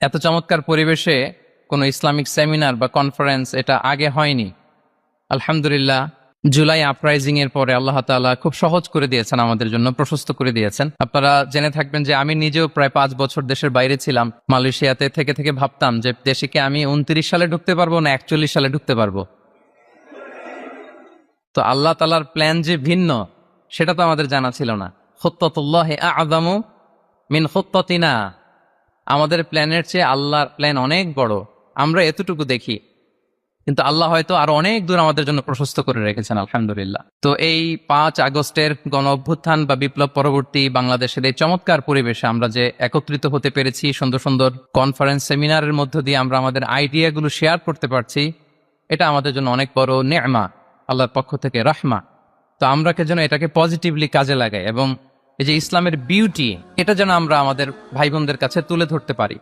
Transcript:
এত চমৎকার পরিবেশে কোনো ইসলামিক সেমিনার বা কনফারেন্স এটা আগে হয়নি। আলহামদুলিল্লাহ, জুলাই আপরাইজিং এর পরে আল্লাহ তাআলা খুব সহজ করে দিয়েছেন, আমাদের জন্য প্রশস্ত করে দিয়েছেন। আপনারা জেনে থাকবেন যে আমি নিজেও প্রায় 5 বছর দেশের বাইরে ছিলাম। মালয়েশিয়াতে থেকে থেকে ভাবতাম যে দেশে কি আমি 29 সালে ঢুকতে পারবো না 41 সালে ঢুকতে পারবো। তো আল্লাহ তাআলার প্ল্যান যে ভিন্ন সেটা তো আমাদের জানা ছিল না। খুত্তাতুল্লাহি আ'যামু মিন খুত্তাতিনা, আমাদের প্ল্যানের চেয়ে আল্লাহর প্ল্যান অনেক বড়। আমরা এতটুকু দেখি, কিন্তু আল্লাহ হয়তো আরো অনেক দূর আমাদের জন্য প্রশস্ত করে রেখেছেন, আলহামদুলিল্লাহ। তো এই 5 আগস্টের গণ অভ্যুত্থান বা বিপ্লব পরবর্তী বাংলাদেশের এই চমৎকার পরিবেশে আমরা যে একত্রিত হতে পেরেছি, সুন্দর সুন্দর কনফারেন্স সেমিনারের মধ্য দিয়ে আমরা আমাদের আইডিয়াগুলো শেয়ার করতে পারছি, এটা আমাদের জন্য অনেক বড় নেয়মা, আল্লাহর পক্ষ থেকে রাহমা। তো আমরা যেন এটাকে পজিটিভলি কাজে লাগাই এবং এই যে ইসলামের বিউটি, এটা যেন আমরা আমাদের ভাই বোনদের কাছে তুলে ধরতে পারি।